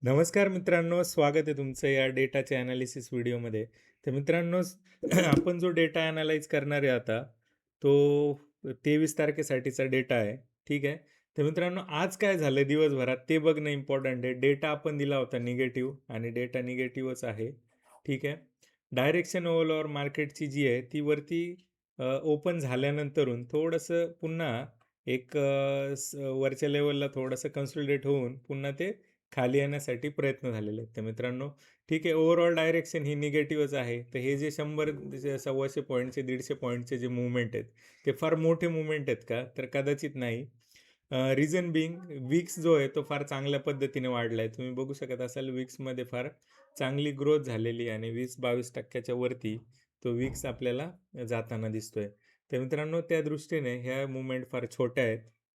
नमस्कार मित्रांनो, स्वागत आहे तुमचं या डेटाच्या ॲनालिसिस व्हिडिओमध्ये. तर मित्रांनो, आपण जो डेटा ॲनालाइज करणार आहे आता, तो 23 तारखेसाठीचा डेटा आहे. ठीक आहे. तर मित्रांनो, आज काय झालं दिवसभरात ते बघणं इम्पॉर्टंट आहे. डेटा आपण दिला होता निगेटिव्ह आणि डेटा निगेटिव्हच आहे. ठीक आहे. डायरेक्शन ओव्हरऑल मार्केटची जी आहे ती वरती ओपन झाल्यानंतरून थोडंसं पुन्हा एक वरच्या लेव्हलला थोडंसं कन्सोलिडेट होऊन पुन्हा ते खाली येण्यासाठी प्रयत्न झालेले आहेत. तर मित्रांनो, ठीक आहे, ओव्हरऑल डायरेक्शन ही निगेटिव्हच आहे. तर हे जे 100 125 पॉईंटचे 150 पॉईंटचे जे मूव्हमेंट आहेत, ते फार मोठे मूव्हमेंट आहेत का? तर कदाचित नाही. रिझन बिंग विक्स जो आहे तो फार चांगल्या पद्धतीने वाढला आहे. तुम्ही बघू शकत असाल विक्समध्ये फार चांगली ग्रोथ झालेली आहे आणि 20-22% वरती तो विक्स आपल्याला जाताना दिसतोय. तर मित्रांनो, त्या दृष्टीने ह्या मूव्हमेंट फार छोट्या आहेत.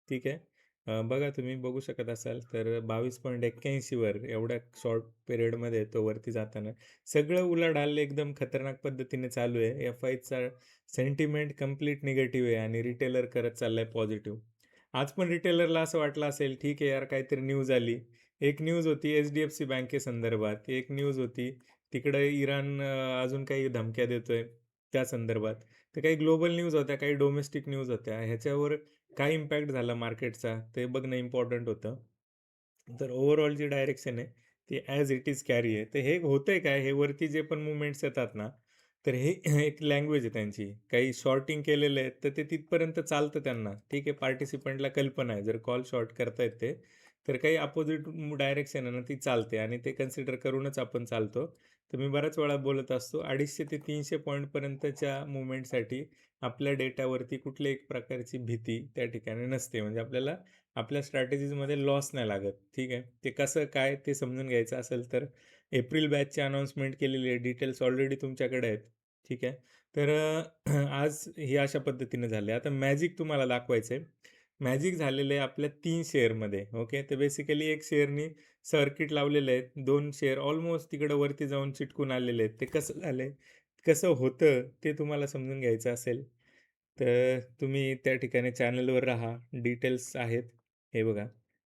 ठीक आहे. बघा तुम्ही बघू शकत असाल तर 22.81 वर एवढ्या शॉर्ट पिरियडमध्ये तो वरती जाताना सगळं उलाढाल एकदम खतरनाक पद्धतीने चालू आहे. एफ-आयचा सेंटिमेंट कंप्लीट निगेटिव्ह आहे आणि रिटेलर करत चाललाय पॉझिटिव्ह. आज पण रिटेलरला असं वाटलं असेल, ठीक आहे यार काहीतरी न्यूज आली. एक न्यूज होती एच-डी-एफ-सी बँकेसंदर्भात, एक न्यूज होती तिकडे इराण अजून काही धमक्या देतोय त्या संदर्भात. तर काही ग्लोबल न्यूज होत्या, काही डोमेस्टिक न्यूज होत्या. ह्याच्यावर काय इम्पॅक्ट झाला मार्केटचा ते बघणं इम्पॉर्टंट होतं. तर ओव्हरऑल जी डायरेक्शन आहे ती ॲज इट इज कॅरी आहे. तर हे होतंय काय, हे वरती जे पण मूव्हमेंट्स येतात ना, तर हे एक लँग्वेज आहे त्यांची. काही शॉर्टिंग केलेलं आहे, तर ते तिथपर्यंत चालतं त्यांना. ठीक आहे, पार्टिसिपंटला कल्पना आहे. जर कॉल शॉर्ट करतायत ते, तर काही अपोझिट डायरेक्शन आहे ना, ती चालते आणि ते कन्सिडर करूनच आपण चालतो. तर मी बऱ्याच वेळा बोलत असतो 250 ते 300 पॉईंटपर्यंतच्या मूव्हमेंटसाठी आपल्या डेटावरती कुठल्याही एक प्रकारची भीती त्या ठिकाणी नसते. म्हणजे आपल्याला आपल्या स्ट्रॅटेजीजमध्ये लॉस नाही लागत. ठीक आहे. ते कसं काय ते समजून घ्यायचं असेल तर एप्रिल बॅचची अनाउन्समेंट केलेली आहे. डिटेल्स ऑलरेडी तुमच्याकडे आहेत. ठीक आहे. तर आज हे अशा पद्धतीने झाले. आता मॅजिक तुम्हाला दाखवायचं आहे. मॅजिक झालेलं आहे आपल्या 3 शेअरमध्ये. ओके. तर बेसिकली एक शेअरनी सर्किट लावलेलं आहे. 2 शेअर ऑलमोस्ट तिकडं वरती जाऊन चिटकून आलेले आहेत. ते कसं झालंय, कसं होतं ते तुम्हाला समजून घ्यायचं असेल, तर तुम्ही त्या ठिकाणी चॅनलवर राहा. डिटेल्स आहेत. हे बघा,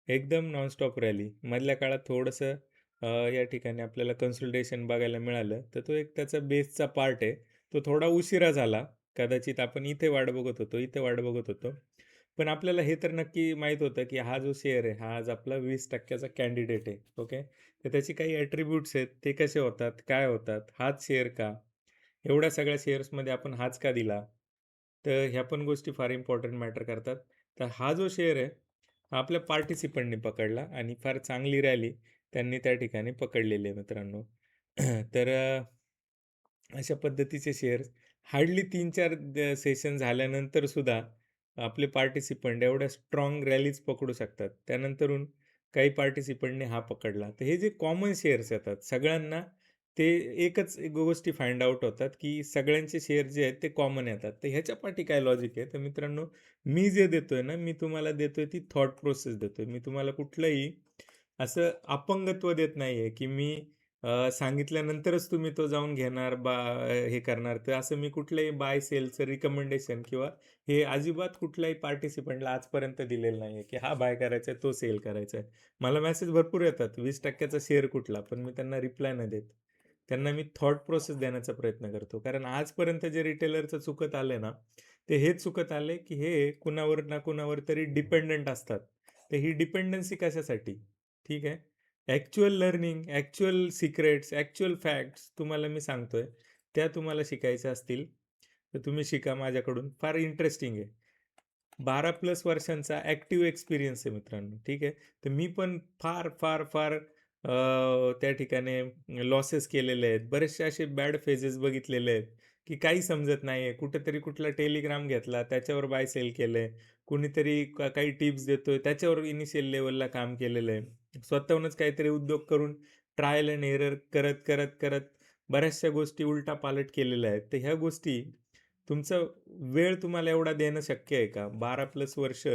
एकदम नॉनस्टॉप रॅली. मधल्या काळात थोडंसं या ठिकाणी आपल्याला कन्सोलिडेशन बघायला मिळालं. तर तो एक त्याचा बेसचा पार्ट आहे. तो थोडा उशिरा झाला. कदाचित आपण इथे वाट बघत होतो, इथे वाट बघत होतो. पण आपल्याला हे तर नक्की माहीत होतं, की हा जो शेअर आहे, हा आज आपला 20% चा कॅन्डिडेट आहे. ओके. तर त्याची काही ॲट्रिब्यूट्स आहेत. ते कसे होतात, काय होतात, हाच शेअर का? एवढ्या सगळ्या शेअर्समध्ये आपण हाच का दिला? तर ह्या पण गोष्टी फार इम्पॉर्टंट मॅटर करतात. तर हा जो शेअर आहे, हा आपल्या पार्टिसिपंटनी पकडला आणि फार चांगली रॅली त्यांनी त्या ठिकाणी पकडलेली आहे मित्रांनो. तर अशा पद्धतीचे शेअर्स हार्डली 3-4 सेशन झाल्यानंतर सुद्धा आपले पार्टिसिपंट एवढ्या स्ट्राँग रॅलीज पकडू शकतात. त्यानंतरून काही पार्टिसिपंटने हा पकडला. तर हे जे कॉमन शेअर्स येतात सगळ्यांना ते एकच एक गोष्टी फाइंड आउट होतात, की सगळ्यांचे शेअर जे आहेत ते कॉमन येतात. तर ह्याच्या पाठी काय लॉजिक आहे? तर मित्रांनो, मी जे देतोय ना, मी तुम्हाला देतोय ती थॉट प्रोसेस देतोय. मी तुम्हाला कुठलंही असं अपंगत्व देत नाहीये, की मी सांगितल्यानंतरच तुम्ही तो जाऊन घेणार हे करणार. तर असं मी कुठलंही बाय सेलचं रिकमेंडेशन किंवा हे अजिबात कुठल्याही पार्टिसिपंटला आजपर्यंत दिलेलं नाहीये, की हा बाय करायचा आहे, तो सेल करायचा आहे. मला मेसेज भरपूर येतात 20% चा शेअर कुठला? पण मी त्यांना रिप्लाय नाही देत. त्यांना मी थॉट प्रोसेस देण्याचा प्रयत्न करतो. कारण आजपर्यंत जे रिटेलरचं चुकत आलंय ना, ते हेच चुकत आलंय, की हे कुणावर ना कुणावर तरी डिपेंडंट असतात. तर ही डिपेंडन्सी कशासाठी? ठीक आहे. Actual learning, actual secrets, actual facts तुम्हाला मी सांगतोय, त्या तुम्हाला शिकायच्या असतील, तर तुम्ही शिका माझ्याकडून. फार इंटरेस्टिंग आहे. 12+ वर्षांचा ॲक्टिव्ह एक्सपिरियन्स आहे मित्रांनो, ठीक आहे. तर मी पण फार, फार, फार त्या ठिकाणी लॉसेस केलेले आहेत. बरेचसे असे बॅड फेजेस बघितलेले आहेत, की काही समजत नाही आहे. कुठेतरी कुठला टेलिग्राम घेतला, त्याच्यावर बाय सेल केलंय. कुणीतरी काही टिप्स देतोय, त्याच्यावर इनिशियल लेव्हलला काम केलेलं आहे. स्वतःहूनच काहीतरी उद्योग करून ट्रायल एंड एरर करत, करत, करत बऱ्याचशा गोष्टी उलटापालट केलेल्या आहेत. तर ह्या गोष्टी तुमचा वेळ तुम्हाला एवढा देणं शक्य आहे का? 12+ वर्ष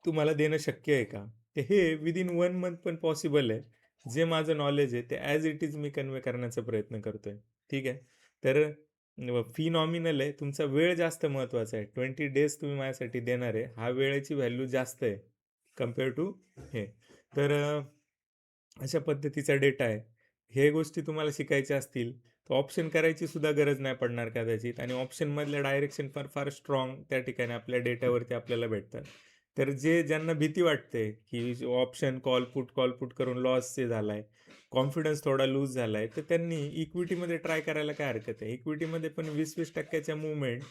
तुम्हाला देणं शक्य आहे का? तर हे विदिन 1 मंथ पण पॉसिबल आहे. जे माझं नॉलेज आहे ते as it is me convey करण्याचा प्रयत्न करतोय. ठीक आहे. तर फी नॉमिनल आहे. तुमचा वेळ जास्त महत्त्वाचा आहे. 20 डेज तुम्ही माझ्यासाठी देणार आहे. हा वेळेची व्हॅल्यू जास्त आहे कंपेअर टू हे. तर अशा पद्धतीचा डेटा आहे. हे गोष्टी तुम्हाला शिकायच्या असतील, तर ऑप्शन करायची सुद्धा गरज नाही पडणार कदाचित आणि ऑप्शनमधल्या डायरेक्शन फार फार स्ट्राँग त्या ठिकाणी आपल्या डेटावरती आपल्याला भेटतात. तर ज्यांना भीती वाटते, की ऑप्शन कॉल पुट करून लॉस झाला आहे, कॉन्फिडन्स थोडा लूज झाला आहे, तर त्यांनी इक्विटीमध्ये ट्राय करायला काय हरकत आहे. इक्विटीमध्ये पण 20-20% मूव्हमेंट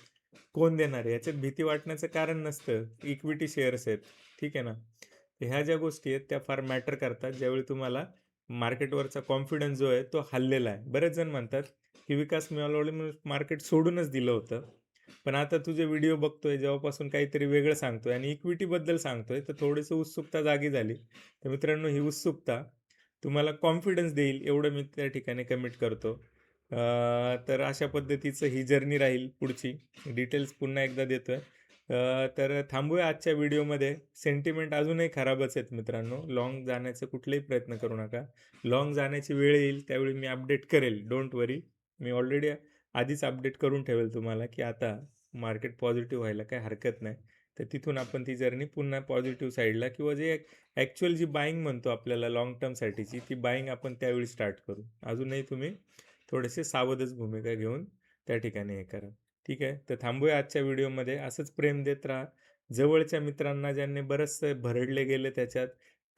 कोण देणार आहे? याच्यात भीती वाटण्याचं कारण नसतं. इक्विटी शेअर्स आहेत. ठीक आहे ना? ह्या ज्या गोष्टी आहेत त्या फार मॅटर करतात ज्यावेळी तुम्हाला मार्केटवरचा कॉन्फिडन्स जो आहे तो हललेला आहे. बरेच जण म्हणतात, की विकास मिळाल्यामुळे मी मार्केट सोडूनच दिलं होतं. पण आता तुझे व्हिडिओ बघतोय जेव्हापासून काहीतरी वेगळं सांगतोय आणि इक्विटीबद्दल सांगतोय, तर थोडीशी उत्सुकता जागी झाली. तर मित्रांनो ही उत्सुकता तुम्हाला कॉन्फिडन्स देईल एवढं मी त्या ठिकाणी कमिट करतो. तर अशा पद्धतीचं ही जर्नी राहील पुढची. डिटेल्स पुन्हा एकदा देतोय. तर थांबूया आजच्या व्हिडिओमध्ये. सेंटिमेंट अजूनही खराबच आहेत मित्रांनो. लाँग जाण्याचा कुठलाही प्रयत्न करू नका. लाँग जाण्याची वेळ येईल त्यावेळी मी अपडेट करेल. Don't worry. मी ऑलरेडी आधीच अपडेट करून ठेवेल तुम्हाला, की आता मार्केट पॉझिटिव्ह व्हायला काही हरकत नाही. तर तिथून आपण ती जर्नी पुन्हा पॉझिटिव्ह साईडला किंवा जे ॲक्चुअल जी बाईंग म्हणतो आपल्याला लाँग टर्मसाठीची, ती बाईंग आपण त्यावेळी स्टार्ट करू. अजूनही तुम्ही थोडेसे सावधच भूमिका घेऊन त्या ठिकाणी हे करा. ठीक आहे. तर थांबूया आजच्या व्हिडिओमध्ये. असंच प्रेम देत राहा. जवळच्या मित्रांना ज्यांनी बरचसं भरडले गेले त्याच्यात,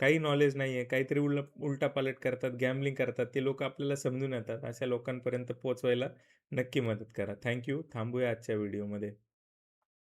काही नॉलेज नाही आहे, काहीतरी उलटापालट करतात, गॅमलिंग करतात, ते लोकं आपल्याला समजून येतात. अशा लोकांपर्यंत पोहोचवायला नक्की मदत करा. थँक थांबूया आजच्या व्हिडिओमध्ये.